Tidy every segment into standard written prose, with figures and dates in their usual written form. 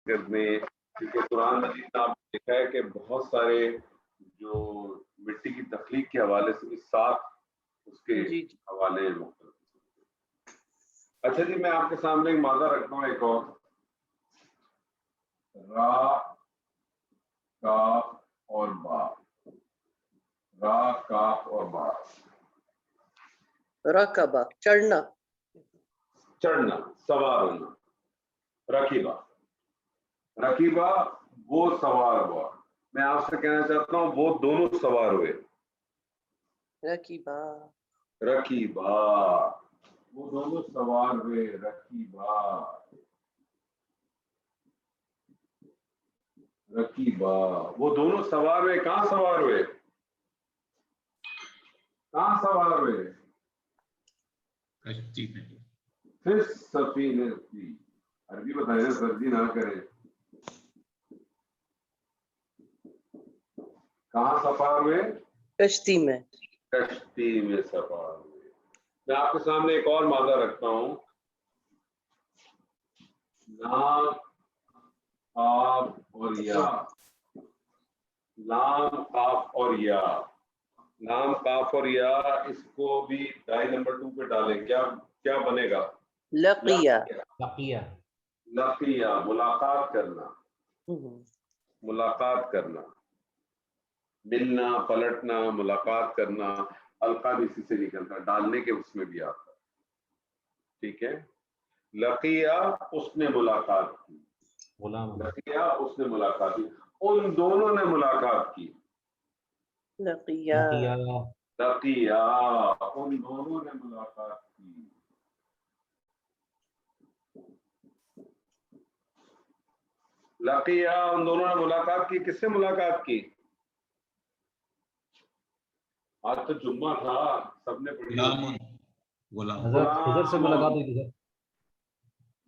کرنے, کیونکہ قرآن مجید میں آپ نے دیکھا ہے کہ بہت سارے جو مٹی کی تخلیق کے حوالے سے بھی 7 اس کے حوالے ہیں مختلف. اچھا جی, میں آپ کے سامنے ایک مادہ رکھتا ہوں, ایک اور را کاف اور با. را کاف اور با. رکبہ چڑھنا, چڑھنا, سوار ہونا. رکیبہ, رکیبہ وہ سوار ہوا. میں آپ سے کہنا چاہتا ہوں وہ دونوں سوار ہوئے. رکیبہ, رکیبہ وہ دونوں سوار ہوئے. رکیبہ, رکیبہ وہ دونوں سوار ہوئے. کہاں سوار ہوئے؟ کہاں سوار ہوئے؟ کشتی میں. پھر سفینہ تھی. عربی بتائیں, سردی نہ کریں. کہاں سفار ہوئے؟ کشتی میں. کشتی میں سفار ہوئے. میں آپ کے سامنے ایک اور مادہ رکھتا ہوں, لام قاف اور یا. لام قاف اور یا. لام قاف اور یا, اس کو بھی ڈائی نمبر 2 پہ ڈالیں. کیا بنے گا؟ لقیہ. لقیہ, لقیہ ملاقات کرنا. ملاقات کرنا, ملنا, پلٹنا, ملاقات کرنا. القا بھی اسی سے نکلتا, ڈالنے کے اس میں بھی آتا. ٹھیک ہے. لقیہ اس نے ملاقات کی. لقیہ اس نے ملاقات کی. ان دونوں نے ملاقات کی. لقیہ, لقیہ ان دونوں نے ملاقات کی. لقیہ ان دونوں نے ملاقات کی. کس سے ملاقات کی؟ آج تو جمعہ تھا, سب نے پڑھی. غلام, حضرت سے ملاقات ہوئی تھی.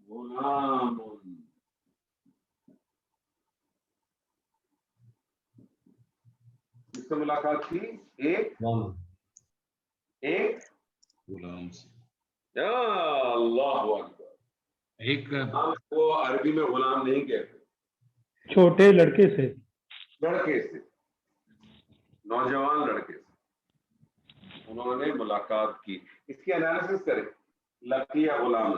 غلام کس سے ملاقات کی؟ ایک غلام سے. اللہ اکبر. ایک وہ عربی میں غلام نہیں کہتے, چھوٹے لڑکے سے, لڑکے سے, نوجوان لڑکے سے انہوں نے ملاقات کی. اس کی انالیسس کریں. لقیہ غلام,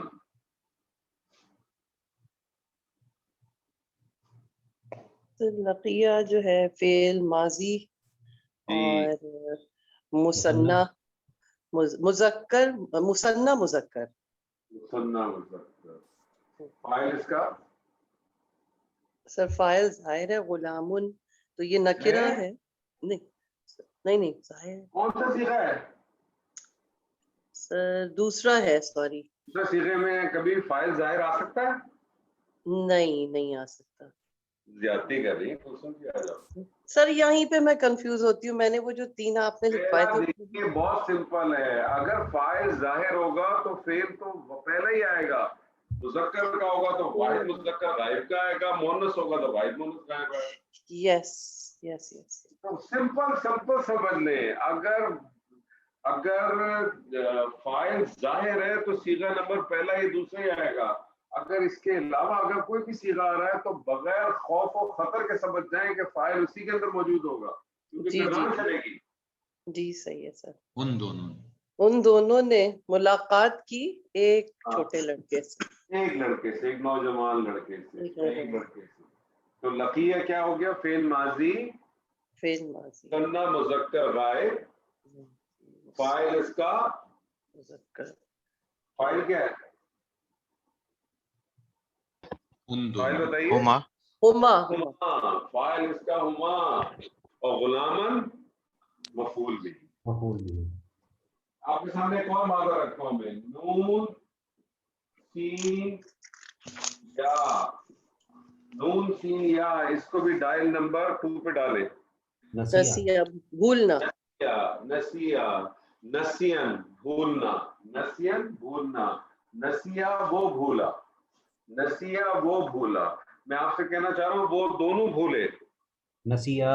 لقیہ جو ہے فعل ماضی اور مثنیٰ مذکر, مثنیٰ مذکر. مثنیٰ مذکر. فاعل اس کا سر فاعل ظاہر ہے غلامن, تو یہ نکرہ ہے. نہیں ظاہر ہے. کون سا صیغہ ہے سر دوسرا ہے, سوری. دوسرے صیغے میں کبھی فاعل ظاہر آ سکتا ہے؟ نہیں آ سکتا. زیادتی کر رہی ہیں سر یہیں پہ میں کنفیوز ہوتی ہوں. میں نے وہ جو 3 آپ نے لکھوائے تھے دیکھیے بہت سمپل ہے. اگر فاعل ظاہر ہوگا تو فعل تو پہلے ہی آئے گا. مذکر کا ہوگا تو واحد مذکر غائب کا آئے گا, مؤنث ہوگا تو واحد مؤنث غائب آئے گا. یس. سمپل سمجھ لیں. اگر فاعل ظاہر ہے تو صیغہ نمبر پہلا ہی دوسرا ہی آئے گا. اگر اس کے علاوہ اگر کوئی بھی صیغہ آ رہا ہے تو بغیر خوف و خطر کے سمجھ جائیں کہ فاعل اسی کے اندر موجود ہوگا, کیونکہ چلے گی. جی صحیح ہے سر. ان دونوں نے ملاقات کی ایک چھوٹے لڑکے سے, ایک نوجوان لڑکے سے, تو لقیہ کیا ہو گیا؟ فعل ماضی مثنیٰ مذکر غائب. فاعل اس کا مذکر. فاعل کیا ہے؟ فاعل بتائیے. ہما. فاعل اس کا ہما, اور غلامن مفعول بھی. آپ کے سامنے ایک اور مادہ رکھتا ہوں میں, نون سین یا. نون سین یا, اس کو بھی ڈائل نمبر 2 پہ ڈالیں. نسیہ بھولنا. نسین بھولنا. نسیہ وہ بھولا. میں آپ سے کہنا چاہ رہا ہوں وہ دونوں بھولے. نسیہ.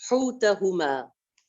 حوتهما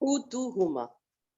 حوتهما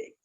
1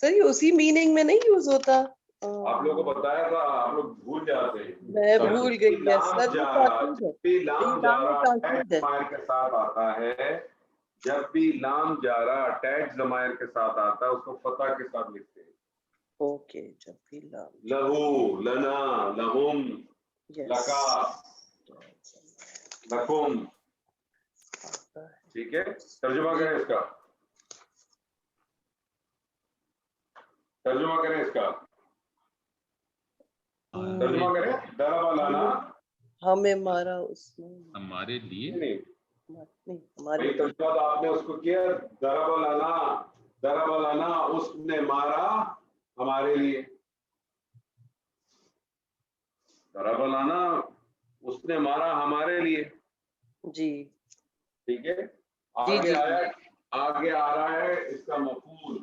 سر یہ اسی میننگ میں نہیں یوز ہوتا؟ آپ لوگوں کو بتایا تھا، آپ لوگ بھول جاتے ہیں. میں بھول گئی. لام جا رہا اٹیچ ضمائر کے ساتھ آتا ہے، جب بھی لام جا رہا اٹیچ ضمائر کے ساتھ آتا ہے اس کو فتح کے ساتھ لکھتے ہیں. اوکے. جب بھی لام لہو، لنا، لہم، لکا، لکم. ٹھیک ہے، ترجمہ کریں اس کا، ترجمہ کریں اس کا، ترجمہ کریں. ضرب لنا، ہمیں مارا اس نے. ہمارے لیے نہیں ہمارے بھائی، ترجمہ تو آپ نے اس کو کیا. ضرب لنا، ضرب لنا، اس نے مارا ہمارے لیے. ضرب لنا، اس نے مارا ہمارے لیے. جی ٹھیک ہے. جی آگے جی آیا، آگے آ رہا ہے اس کا مفعول.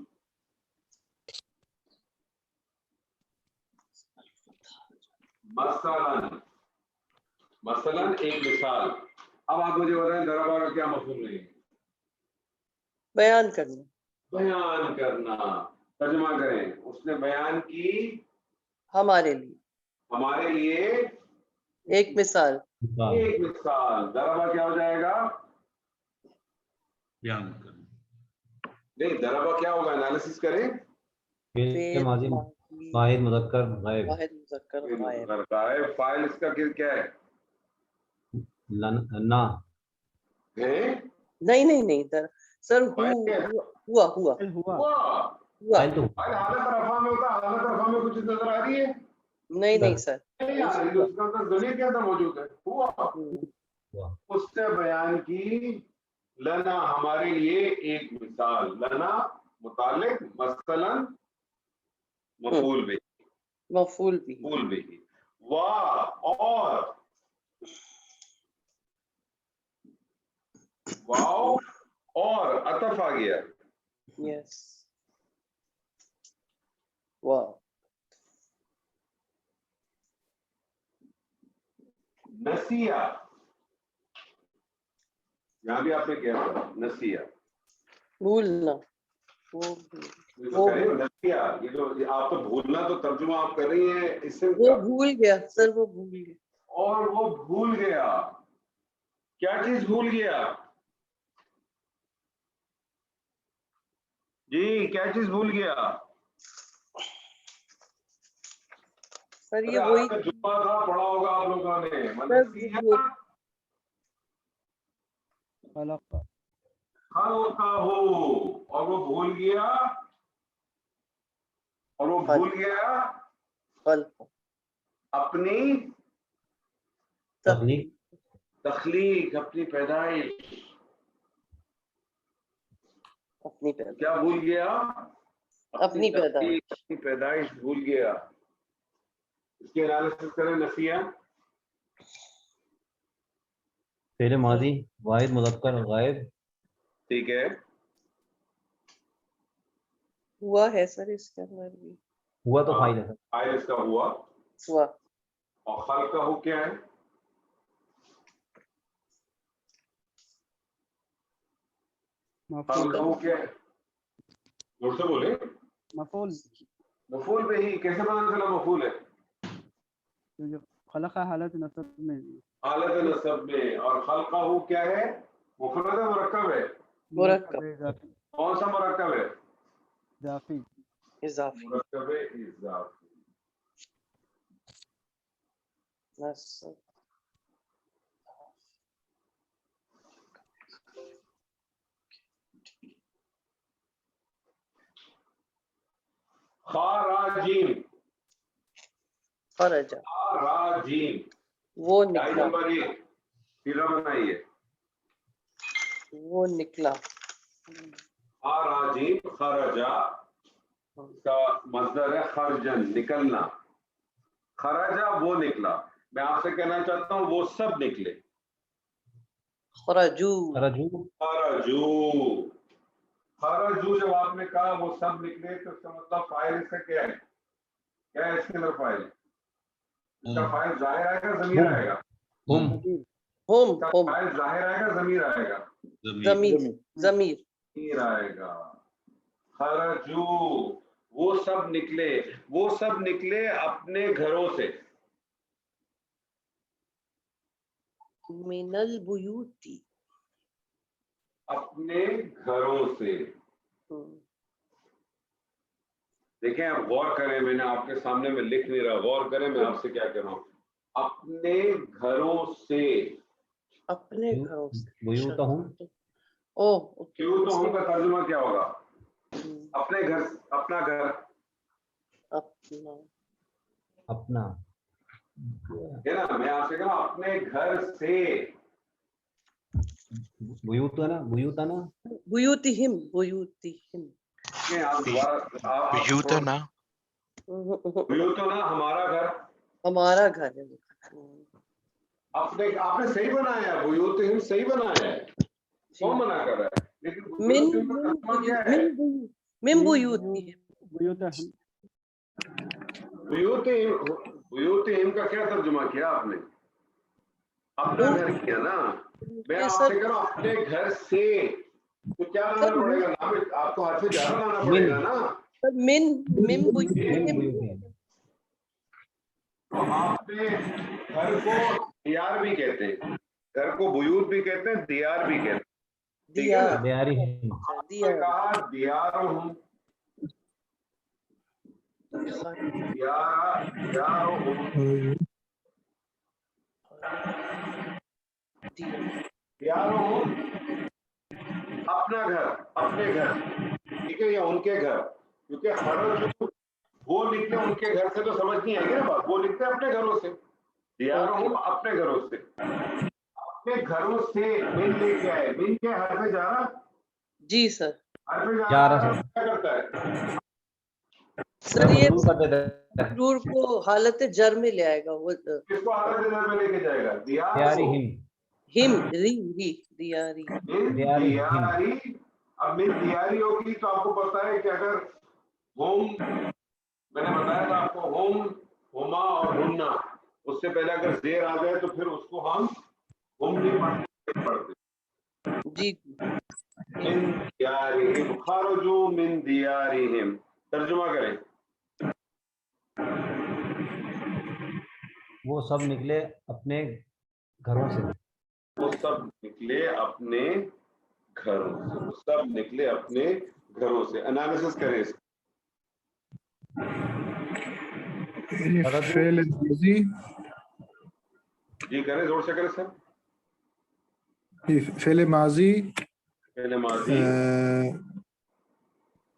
مثلاً، مثلاً ایک مثال. اب آپ مجھے بتائیں ضربہ کا کیا مفعول نہیں ہے؟ بیان کرنا. بیان کرنا. ترجمہ کریں. اس نے بیان کی ہمارے لیے. ہمارے لیے ایک مثال. ایک مثال. ضربہ کیا ہو جائے گا؟ بیان کرنا. نہیں، ضربہ کیا ہوگا؟ انالیسس کریں. فعل ماضی واحد مذکر غائب. واحد مذکر غائب. غائب. فاعل اس کا کیا ہے؟ نا. ہیں؟ نہیں نہیں نہیں سر. فاعل کیا ہے؟ ہوا ہوا ہوا. ہوا. فاعل تو فاعل حالت رفع میں ہوتا ہے. حالت رفع میں کچھ نظر آ رہی ہے؟ نہیں نہیں سر. نہیں آ رہی. اس کا اندر ضمیر کے اندر موجود ہے. ہوا. ہوا. اس نے بیان کی لنا ہمارے لیے ایک مثال. لنا متعلق، مثلا مفعول بھی، مفعول بھی. مفعول بھی. واہ، اور، واو اور عطف آ گیا. یس. واہ. نسیہ، یہاں بھی آپ نے کیا تھا؟ نسیہ. بھولنا. نسیہ، یہ جو آپ تو بھولنا تو ترجمہ آپ کر رہی ہیں اس سے. وہ بھول گیا سر. وہ بھول گیا. اور وہ بھول گیا. کیا چیز بھول گیا؟ جی کیا چیز بھول گیا؟ سر یہ وہی جمعہ تھا، پڑھا ہوگا آپ لوگوں نے. خلقہ، اور وہ بھول گیا، اور وہ بھول گیا اپنی تخلیق، اپنی پیدائش. اپنی پیدائش. کیا بھول گیا؟ اپنی پیدائش. اپنی پیدائش بھول گیا. اس کے انالیسس کریں. نسیہ، فعل ماضی واحد مذکر غائب. ٹھیک ہے. ہوا ہے سر اس کے اندر بھی. ہوا تو فاعل ہے. فاعل اس کا ہوا. ہوا. اور خلقہ ہو کیا ہے؟ خلقہ ہو کیا ہے؟ زور سے بولے. مفعول. مفعول به ہی. کیسے پتا چلا مفعول ہے؟ خلقہ حالت نصب میں. حالت نصب میں. اور خلقہ ہو کیا ہے؟ مفرد ہے مرکب ہے؟ مرکب. کون سا مرکب ہے؟ اضافی. اضافی. مرکب اضافی. نصب. خراجین. خرج. خراجین. وہ نکلا. نمبر 1 سیدھا بنائیے. وہ نکلا. خراجین. خرجا کا مصدر ہے خرجن، نکلنا. خرجا وہ نکلا. میں آپ سے کہنا چاہتا ہوں وہ سب نکلے. خرجو. خرجو. خرجو جب آپ نے کہا وہ سب نکلے تو اس کا مطلب فاعل اس کا کیا ہے؟ کیا ہے اس کے اندر فاعل؟ اس کا فاعل ظاہر آئے گا ضمیر آئے گا؟ فاعل ظاہر آئے گا ضمیر آئے گا؟ ضمیر آئے گا. خرجو وہ سب نکلے اپنے گھروں سے. من البیوتی. اپنے گھروں سے. دیکھیں آپ غور کریں, میں نے آپ کے سامنے میں لکھ نہیں رہا, غور کریں میں آپ سے کیا کہہ رہا ہوں. اپنے گھروں سے. اپنے گھروں سے. بیوتہم. بیوتہم کا ترجمہ کیا ہوگا؟ اپنے گھر, اپنا گھر. اپنا ہے نا, میں آپ سے کہہ رہا ہوں اپنے گھر سے. بیوتنا. بیوتہم. آپ دوبارہ بیوتنا. بیوتنا ہمارا گھر. ہمارا گھر ہے. آپ نے صحیح بنایا ہے, بیوتہم صحیح بنایا ہے, کون منع کر رہا ہے؟ لیکن بیوتہم کا ترجمہ کیا ہے؟ من بیوتہم. بیوتہم. بیوتہم کا کیا ترجمہ کیا آپ نے؟ اپنا گھر کیا نا. میں آپ سے کہہ رہا ہوں اپنے گھر سے, تو کیا لانا پڑے گا نام؟ آپ کو حرف جر لانا پڑے گا نا. من بیوتہم. آپ نے گھر کو دیار بھی کہتے ہیں, گھر کو بیوت بھی کہتے ہیں, دیار بھی کہتے ہیں. ٹھیک ہے نا, دیارہم. آپ نے کہا دیارہم. اپنا گھر, اپنے گھر. ٹھیک ہے, یا ان کے گھر, کیونکہ خرج وہ لکھتے ہیں ان کے گھر سے تو سمجھ نہیں آئے گی نا بات, وہ لکھتے ہیں اپنے گھروں سے. دیارہم اپنے گھروں سے. اپنے گھروں سے من لے کے آئے. من کے حرف جارہ. جی سر. حرف جارہ کیا کرتا ہے سر یہ مجرور کو حالت جر میں لے آئے گا. وہ کس کو حالت جر میں لے کے جائے گا؟ دیارہم. ہم ری دیاری. دیاری. اب من دیاری ہوگی تو آپ کو پتا ہے کہ اگر ہوم, میں نے بتایا تھا آپ کو, ہوم, ہوما اور ہننا, اس سے پہلے اگر زیر آ جائے تو پھر اس کو ہم ہوم نہیں پڑھتے. جی. من دیارہم. خرجوا من دیارہم. ترجمہ کریں. وہ سب نکلے اپنے گھروں سے. وہ سب نکلے اپنے گھروں سے. وہ سب نکلے اپنے گھروں سے. انالیسس کریں اس. فعل ماضی. جی کریں, زور سے کریں سر. فعل ماضی پہلے ماضی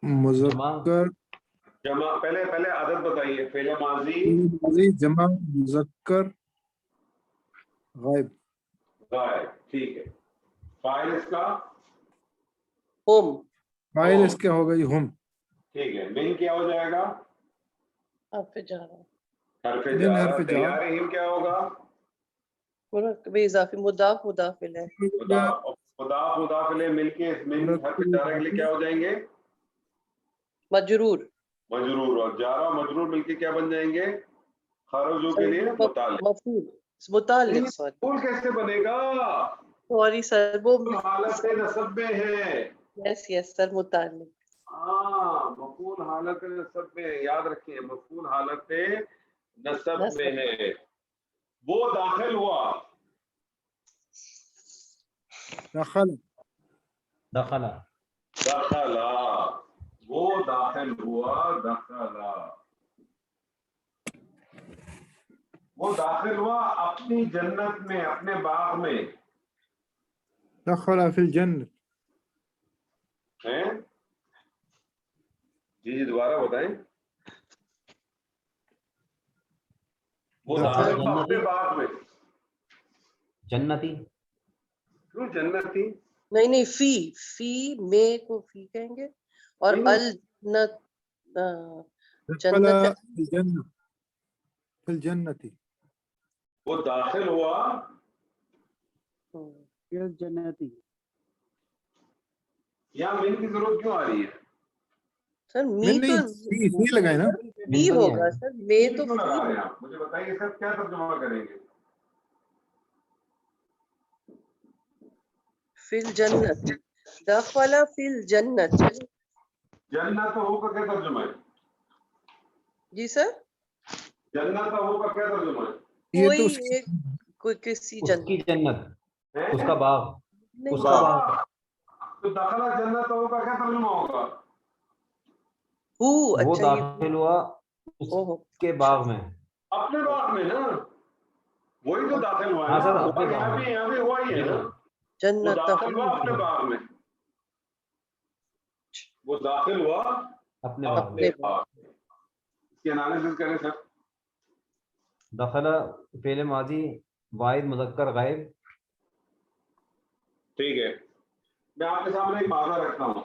مذکر جمع. پہلے عدد بتائیے. فعل ماضی جمع مذکر غائب. غائب. ٹھیک ہے. فاعل اس کا ہوم. فاعل اس کے ہو گئی ہم. ٹھیک ہے. من کیا ہو جائے گا؟ حرف جارہ. حرف جارہ. دیارہم کیا ہوگا؟ مرکب اضافی. مضاف مضاف الیہ. مضاف الیہ مل کے من حرف جارہ کے لیے کیا ہو جائیں گے؟ مجرور. مجرور. اور جارہ اور مجرور مل کے کیا بن جائیں گے؟ خرجوا کے لیے متعلق. مفعول. متعلق. سوری مفعول کیسے بنے گا؟ سوری سر, وہ حالت نصب میں ہے. یس سر, متعلق. ہاں, مفعول حالت نصب میں. یاد رکھیں مفعول حالت نصب میں ہے. وہ داخل ہوا. دخل. دخلا. وہ داخل ہوا. دخلا. وہ داخل ہوا اپنی جنت میں, اپنے باغ میں. دخل فی الجنت. جی دوبارہ بتائیں. وہ داخل ہوا اپنے باغ میں. جنتی. کیوں جنتی؟ نہیں, فی میں کو فی کہیں گے, اور الجنت دخل جنت. فی الجنت. وہ داخل ہوا جنتی. یہاں من کی ضرورت کیوں آ رہی ہے؟ سر می تو فی لگائے نا. فی ہوگا سر, میں تو کیوں لگا رہے ہیں آپ؟ مجھے بتائیے سر, کیا ترجمہ کریں گے؟ فی الجنت. دخل فی الجنت. جنت ہو کا کیا ترجمہ ہے؟ جی سر جنت ہو کا کیا ترجمہ ہے؟ یہ تو کوئی اس کی ایک کوئی کسی اس کی جنت جنت، ہیں؟ اس کا باغ، نہیں اس کا باغ، تو دخلا جنت ہو کا کیا ترجمہ ہوگا؟ ہو وہ اچھا یہ داخل ہوا اس اوہ کے باغ میں. اپنے باغ میں نا، وہی تو داخل ہوا ہے ہاں نا. سر، اپنے اور باغ میں. یہاں بھی ہوا ہی ہے جی نا، سر. وہ جنت داخل ہوا اپنے باغ میں، وہ داخل ہوا اپنے باغ میں. اپنے باغ میں. اس کی انالیسس کریں سر. دخلا فعل ماضی واحد مذکر غائب. ٹھیک ہے، میں آپ کے سامنے ایک ماضا رکھتا ہوں.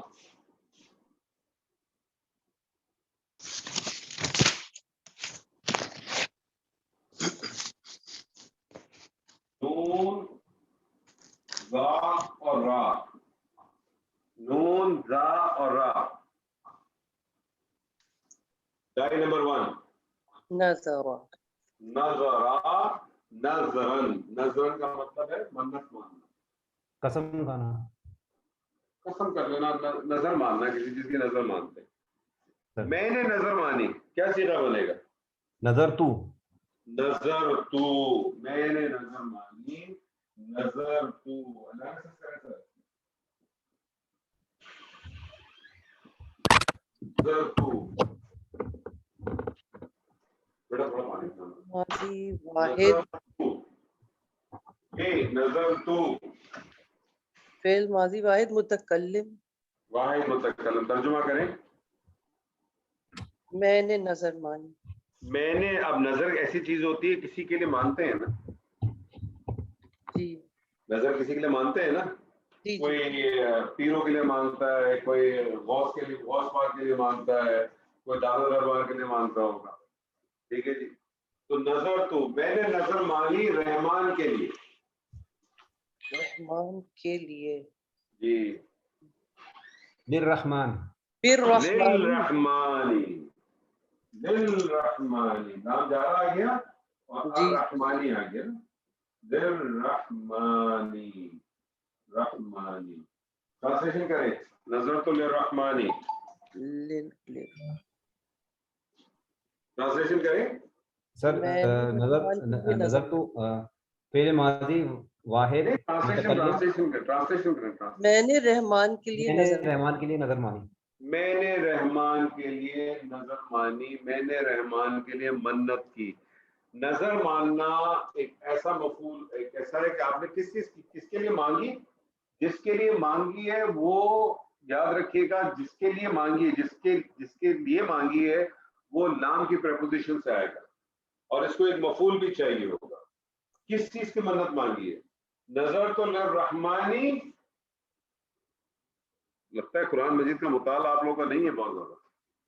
نون ذا اور را، نون ذا اور را. ڈائی نمبر 1 نظر نظرا نظرن. نظرن کا مطلب ہے منت ماننا، قسم کھانا. قسم کر لینا، نظر ماننا، کسی چیز کی نظر مانتے ہیں. سر. میں نے نظر مانی، کیا صیغہ بنے گا؟ نظر تو. نظر تو، میں نے نظر مانی، نظر تو. انالیسس کریں سر. نظر تو، بیٹا تھوڑا پانی پینا. ماضی واحد نظر تو فعل ماضی واحد متکلم. واحد متکلم. ترجمہ کریں. میں نے نظر مانی. میں نے، اب نظر ایسی چیز ہوتی ہے کسی کے لیے مانتے ہیں نا، جی نظر کسی کے لیے مانتے ہیں نا. جی کوئی جی پیروں کے لیے مانتا ہے، کوئی غوث کے لیے، غوث پاک کے لیے مانتا ہے، کوئی دادا دربار کے لیے مانتا ہوگا. ٹھیک ہے جی. تو نظر تو، میں نے نظر مانی رحمان کے لیے. رحمان کے لیے. جی للرحمن. پھر رحمانی للرحمانی، للرحمانی نام جا رہا آ گیا اور جی الرحمانی آ گیا. للرحمانی، رحمانی. ٹرانسلیشن کریں. نظر تو للرحمانی، ٹرانسلیشن کریں. سر میں نے نظر رحمان کے لیے نظر تو فعل ماضی واحد متکلم. ٹرانسلیشن کریں. میں نے رحمان کے لیے میں نے نظر رحمان کے لیے نظر مانی. میں نے رحمان کے لیے نظر مانی، میں نے رحمان کے لیے منت کی. نظر ماننا ایک ایسا مفعول، ایک ایسا ہے کہ آپ نے کس کے لیے مانگی. جس کے لیے مانگی ہے وہ یاد رکھیے گا، جس کے لیے مانگی ہے، جس کے لیے مانگی ہے وہ لام کی پریپوزیشن سے آئے گا، اور اس کو ایک مفعول بھی چاہیے ہوگا. کس چیز کی منت مانگی ہے؟ نظر تو للرحمانی. لگتا ہے قرآن مجید کا مطالعہ آپ لوگوں کا نہیں ہے بہت زیادہ.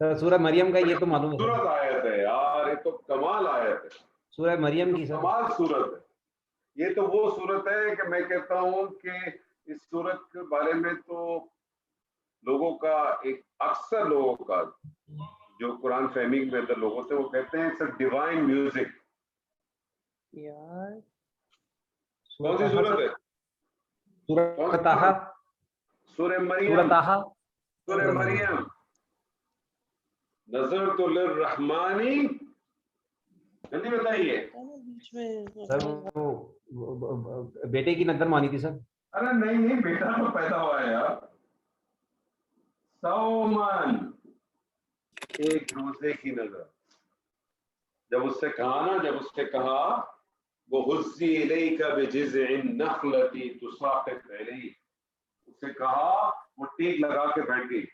سر سورہ مریم کا یہ تو معلوم ہے. صورت آیت ہے یار، یہ تو کمال آیت ہے، سورہ مریم کی سر. کمال صورت ہے. یہ تو وہ صورت ہے کہ میں کہتا ہوں کہ اس صورت کے بارے میں تو لوگوں کا، ایک اکثر لوگوں کا جو قرآن فہمی میں اندر لوگ ہوتے ہیں وہ کہتے ہیں اٹس اے ڈیوائن میوزک. یار. کون سی صورت ہے؟ سورہ طٰہٰ. سورہ مریم. سورہ طٰہٰ. سورہ مریم. نظر تو للرحمانی، جلدی بتائیے. بیچ میں سر وہ بیٹے کی نظر مانی تھی سر. ارے نہیں، بیٹا تو پیدا ہوا ہے یار. سومن، ایک روزے کی نظر. جب اس سے کہا وَهُزِّي إِلَيْكَ بِجِذْعِ النَّخْلَةِ تُسَاقِطْ عَلَيْكَ، اس سے کہا، وہ ٹیک لگا کے بیٹھ گئی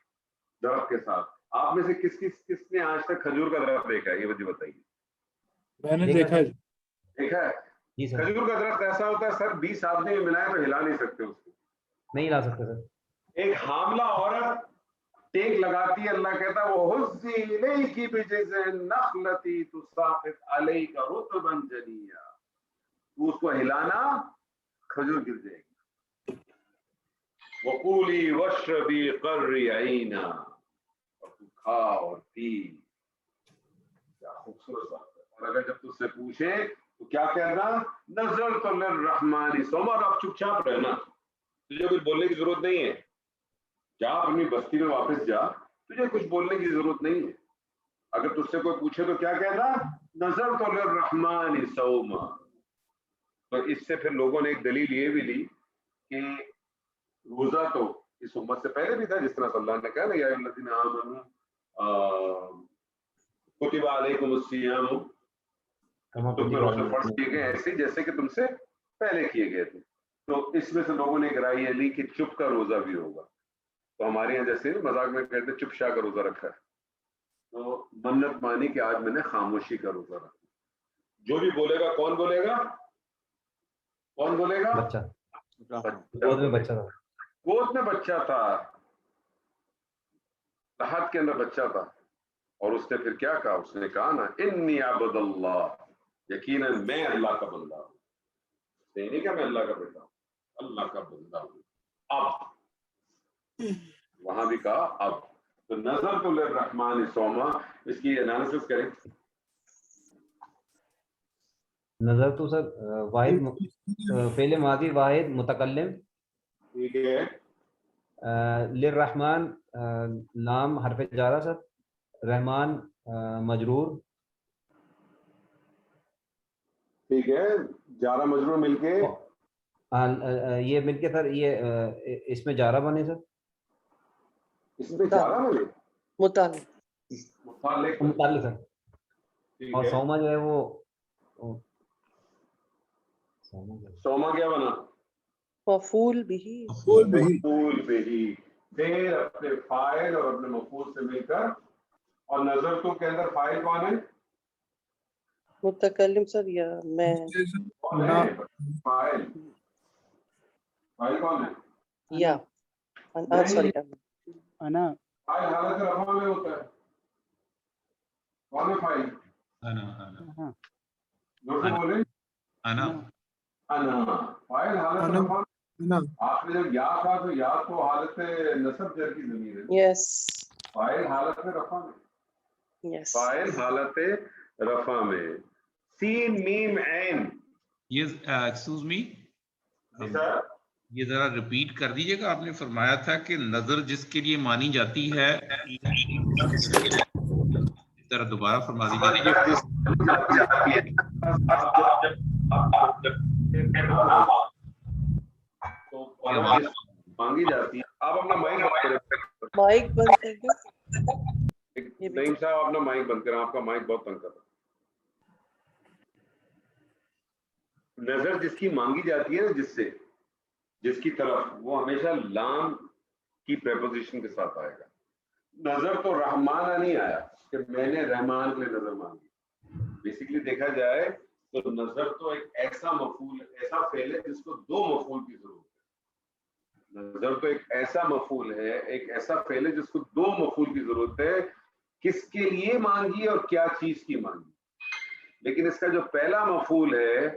درخت کے ساتھ. آپ میں سے کس نے آج تک کھجور کا درخت دیکھا ہے؟ یہ مجھے بتائیے. میں نے دیکھا ہے. دیکھا ہے؟ جی سر. کھجور کا درخت ایسا ہوتا ہے سر 20 آدمی ملائے تو ہلا نہیں سکتے اس کو. نہیں لا سکتے سر. ایک حاملہ عورت ٹیک لگاتی ہے، اللہ کہتا ہے وَهُزِّي إِلَيْكِ بِجِذْعِ النَّخْلَةِ تُسَاقِطْ عَلَيْكَ رُطَبًا جَنِيًّا. تو اس کو ہلانا، کھجور گر جائے گی. وَقُولِي وَاشْرَبِي قَرِّ عَيْنًا، اور تو کھا اور پی. کیا خوبصورت بات ہے. اور اگر جب تجھ سے پوچھے تو کیا کہنا؟ نظر تو للرحمانی. سومر آپ چپ چاپ رہنا، تجھے کچھ بولنے کی ضرورت نہیں ہے. جا اپنی بستی میں واپس جا، تجھے کچھ بولنے کی ضرورت نہیں ہے. اگر تجھ سے کوئی پوچھے تو کیا کہتا؟ نظر تو للرحمن صوما. تو اس سے پھر لوگوں نے ایک دلیل یہ بھی لی کہ روزہ تو اس امت سے پہلے بھی تھا، جس طرح اللہ نے کہا نا یا الذین آمنوا کتب علیکم الصیام، تم پر روزے فرض کیے گئے ایسے جیسے کہ تم سے پہلے کیے گئے تھے. تو اس میں سے لوگوں نے ایک رائے یہ لی کہ چپ کا روزہ بھی ہوگا. تو ہمارے یہاں جیسے مذاق میں کہتے ہیں چپ شاہ کا روزہ رکھا ہے، تو منت مانی کہ آج میں نے خاموشی کا روزہ رکھا. جو بھی بولے گا کون بولے گا؟ کون بولے گا؟ بچہ گود میں بچہ تھا. گود میں بچہ تھا، لحد کے اندر بچہ تھا. اور اس نے پھر کیا کہا؟ اس نے کہا نا انی عبد اللہ، یقیناً میں اللہ کا بندہ ہوں. نہیں کہ میں اللہ کا بیٹا ہوں، اللہ کا بندہ ہوں. اب وہاں بھی کہا اب. تو نظر تو للرحمن صوما، اس کی انالیسس کریں. نظر تو سر واحد فعل ماضی واحد متکلم، ٹھیک ہے. للرحمن لام حرف جارہ سر، رحمان مجرور. ٹھیک ہے، جارہ مجرور مل کے یہ مل کے سر یہ اس میں جارہ بنے سر، اس میں جارہ ملے متعلق متعلق سر. ٹھیک اور ہے. سوما جو ہے وہ سوما کیا بنا؟ مفعول بھی. مفعول بہ، پھر اپنے فاعل اور اپنے مفعول سے مل کر. اور نظر تو کے اندر فاعل کون ہے؟ متکلم سر یا میں؟ کون ہے فاعل؟ فاعل کون ہے؟ یا سوری انا. فاعل حالت رفع میں ہوتا ہے. کون ہے فاعل؟ ہاں جو سے بولے انا انا. فاعل حالت انا. رفع. نا آپ نے جب یا کہا تو یا تو حالت نصب جر کی ضمیر ہے. یس فاعل حالت رفع میں. یس فاعل حالت رفع میں. سین میم عین. یہ ایکسکیوز می، جی سر. یہ ذرا ریپیٹ کر دیجیے گا. آپ نے فرمایا تھا کہ نظر جس کے لیے مانی جاتی ہے، ذرا دوبارہ فرما دیجیے. مانگی جاتی ہے. آپ اپنا مائک بند کریں. مائک بند کر دیں. نعیم صاحب اپنا مائک بند کریں، آپ کا مائک بہت تنگ کر رہا ہے. نظر جس کی مانگی جاتی ہے نا، جس کی طرف، وہ ہمیشہ لام کی پریپوزیشن کے ساتھ آئے گا. نظر تو رحمانہ نہیں آیا کہ میں نے رحمان کے لیے نظر مانگی. بیسیکلی دیکھا جائے تو نظر تو ایک ایسا مفعول، ایسا فعل ہے جس کو دو مفعول کی ضرورت ہے. نظر تو ایک ایسا مفعول ہے، ایک ایسا فعل ہے جس کو دو مفعول کی ضرورت ہے. کس کے لیے مانگی اور کیا چیز کی مانگی. لیکن اس کا جو پہلا مفعول ہے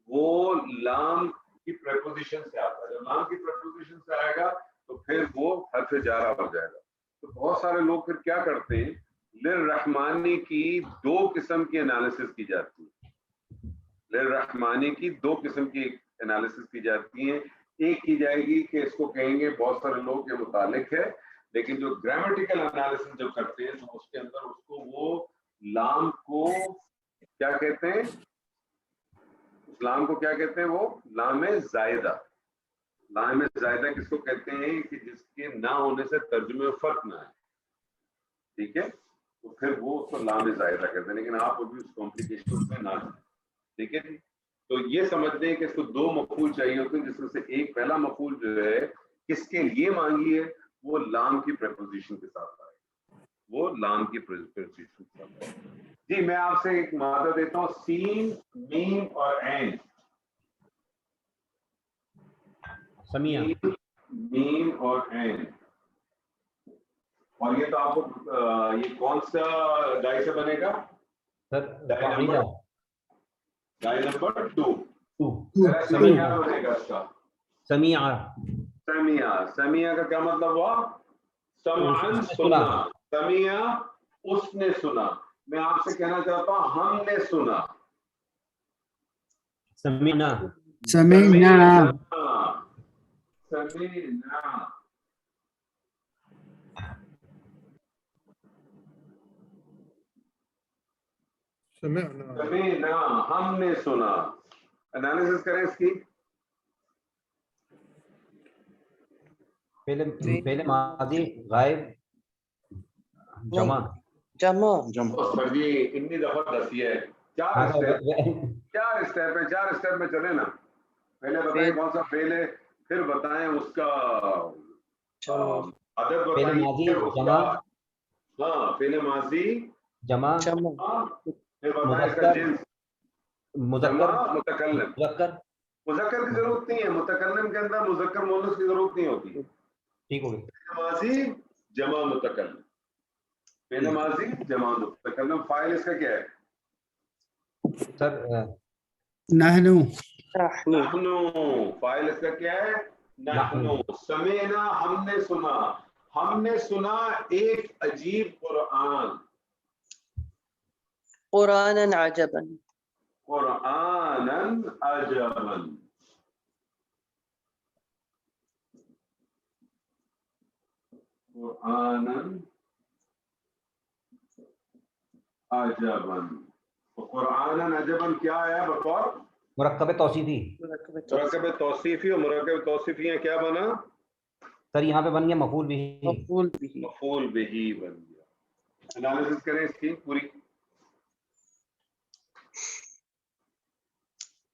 وہ لام کی پریپوزیشن سے آتا ہے. جب لام کی پریپوزیشن سے آئے گا تو پھر وہ حرف جارہ ہو جائے گا. تو بہت سارے لوگ پھر کیا کرتے ہیں، للرحمانی کی دو قسم کی انالیسس کی جاتی ہے. للرحمانی کی دو قسم کی انالیسس کی جاتی ہیں. ایک کی جائے گی کہ اس کو کہیں گے بہت سارے لوگ یہ متعلق ہے، لیکن جو گرامیٹیکل انالیسس جب کرتے ہیں تو اس کے اندر اس کو وہ لام کو کیا کہتے ہیں، اس لام کو کیا کہتے ہیں، وہ لام زائدہ. لام زائدہ کس کو کہتے ہیں کہ جس کے نہ ہونے سے ترجمے میں فرق نہ آئے. ٹھیک ہے، تو پھر وہ اس کو لام زائدہ کہتے ہیں. لیکن آپ ابھی اس کمپلیکیشن میں نہ جائیں. ٹھیک ہے جی. تو یہ سمجھ لیں کہ اس کو دو مفعول چاہیے ہوتے ہیں، جس میں سے ایک پہلا مفعول جو ہے کس کے لیے مانگی ہے وہ لام کی پریپوزیشن کے ساتھ آئے. وہ لام کی پریپوزیشن کے ساتھ آئے. جی میں آپ سے ایک مادہ دیتا ہوں، سین میم اور عین. سمیع میم اور عین. اور یہ تو آپ کو یہ کون سا ڈائی سے بنے گا؟ سر ڈائی نمبر 2. سمیع بنے گا اس کا سمیع سمیع. سمیع کا کیا مطلب ہوا؟ سمعن سنا. سمیع اس نے سنا. میں آپ سے کہنا چاہتا ہوں ہم نے سنا. سمیعنا سمعنا. سمیعنا. سمعنا ہم نے سنا. انالیسس کریں اس کی. پہلے ماضی غائب جمع سر جی اتنی دفعہ دسی ہے. چار اسٹیپ میں چلے نا. پہلے بتائیں کون سا فعل ہے, پھر بتائیں اس کا عدد بتائیے اس کا. ہاں فعل ماضی جمع پھر بتائیں اس کا جنس. مذکر متکلم. مذکر کی ضرورت نہیں ہے, متکلم کے اندر مذکر مؤنث کی ضرورت نہیں ہوتی. ٹھیک ہو گئی. فعل ماضی جمع متکلم. فعل ماضی جمع متکلم. فاعل اس کا کیا ہے سر؟ نحنو. فاعل اس کا کیا ہے نحنو. سمعنا ہم نے سنا. ہم نے سنا ایک عجیب قرآن. قرآناً عجباً. قرآناً عجباً. قرآناً عجباً. قرآناً عجباً کیا ہے بطور مرکب توصیفی. مرکب توصیفی. اور مرکب توصیفی کیا بنا سر؟ یہاں پہ بن گیا مفعول بھی. مفعول بہ بن گیا. انالیسس کریں اس کی پوری.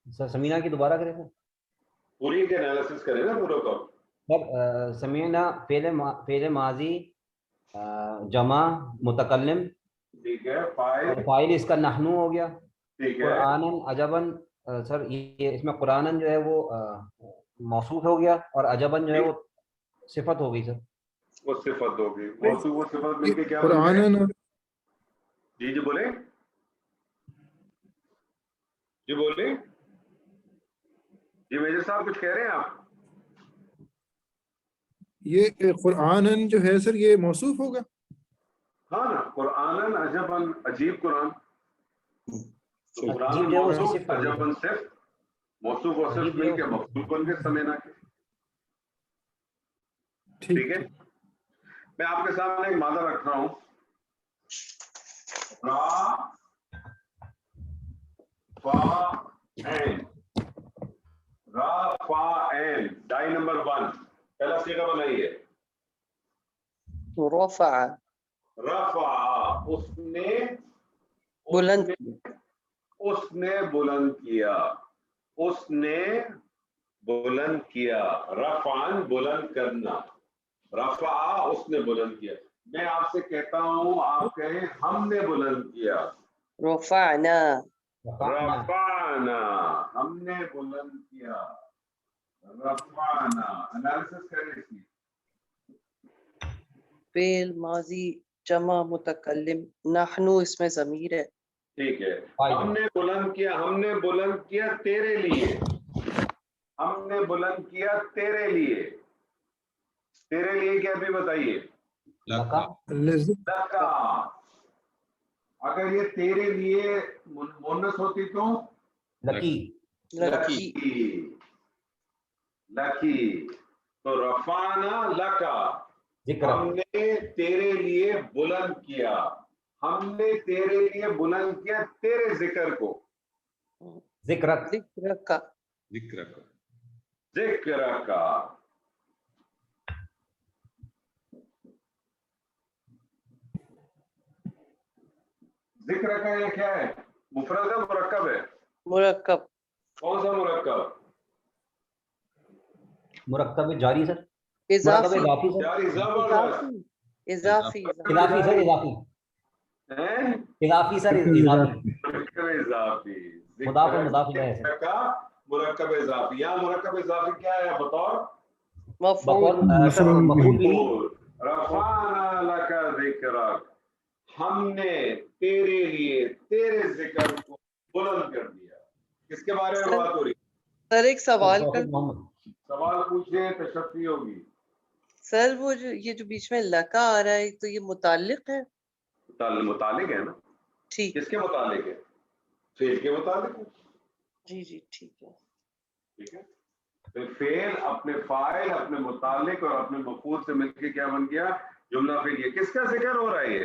سر سمینا کی دوبارہ کریں سر. پوری کے انالیسس کریں نا پورا کو. سر سمینا فعل ماضی جمع متکلم. ٹھیک ہے. فاعل فاعل اس کا نحنو ہو گیا. ٹھیک ہے. قرآناً عجباً سر یہ اس میں قرآناً جو ہے وہ موصوف ہو گیا, اور عجباً جو ہے وہ صفت ہو گئی سر. وہ صفت ہوگی. موصوف و صفت مل کے کیا بن گئے؟ جی بولیں. جی بولیں. جی میجر صاحب کچھ کہہ رہے ہیں آپ؟ یہ قرآن جو ہے سر یہ موصوف ہوگا. ہاں نا. قرآن عجباً عجیب قرآن. قرآن عجیب جو ہے وہ اس کی موصوف صفت ہو گئی. عجباً صفت. موصوف و صفت مل کے مفعول بن کے سمینا کے. ٹھیک ہے. میں آپ کے سامنے ایک مادہ رکھ رہا ہوں. را فا عین. را فا عین. ڈائی نمبر 1 پہلا صیغہ بنائیے. رفع. رفع اس نے بلند. اس نے بلند کیا. اس نے بلند کیا. رفعن بلند کرنا. رفع اس نے بلند کیا. میں آپ سے کہتا ہوں آپ کہیں ہم نے بلند کیا. رفعنا. رفعنا ہم نے بلند کیا. رفعنا. انالیسس کریں اس کی. فعل ماضی جمع متکلم. نحنو اس میں ضمیر ہے. ٹھیک ہے. ہم نے بلند کیا. ہم نے بلند کیا تیرے لیے. ہم نے بلند کیا تیرے لیے. تیرے لیے کیا بھی بتائیے. لکا. اگر یہ تیرے لیے مونس ہوتی تو لکی. لکی. تو رفعنا لکا. ہم نے تیرے لیے بلند کیا. ہم نے تیرے لیے بلند کیا تیرے ذکر کو. ذکر کا. ذکر کا. ذکر کا یہ کیا ہے؟ مفرد ہے مرکب ہے؟ مرکب. کون سا مرکب؟ مرکب جاری سر. اضافی. جاری. زبردست. اضافی. اضافی سر. اضافی سر. اضافی. مرکب اضافی. مضاف الیہ ذکر کا مرکب اضافی. یہاں مرکب اضافی کیا ہے بطور مفعول. رفعنا لک ذکرک. ہم نے تیرے لیے تیرے ذکر کو بلند کر دیا. کس کے بارے میں بات ہو رہی ہے؟ سر ایک سوال کر. سوال پوچھیں تشفی ہوگی. سر وہ جو یہ جو بیچ میں لکا آ رہا ہے تو یہ متعلق ہے. متعلق ہے نا. ٹھیک. کس کے متعلق ہے؟ فعل کے متعلق ہے. جی ٹھیک ہے. ٹھیک ہے. تو فعل اپنے فاعل اپنے متعلق اور اپنے مفعول سے مل کے کیا بن گیا؟ جملہ فعلیہ. کس کا ذکر ہو رہا ہے؟ یہ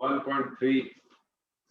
1.3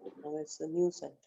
now it's a new sentence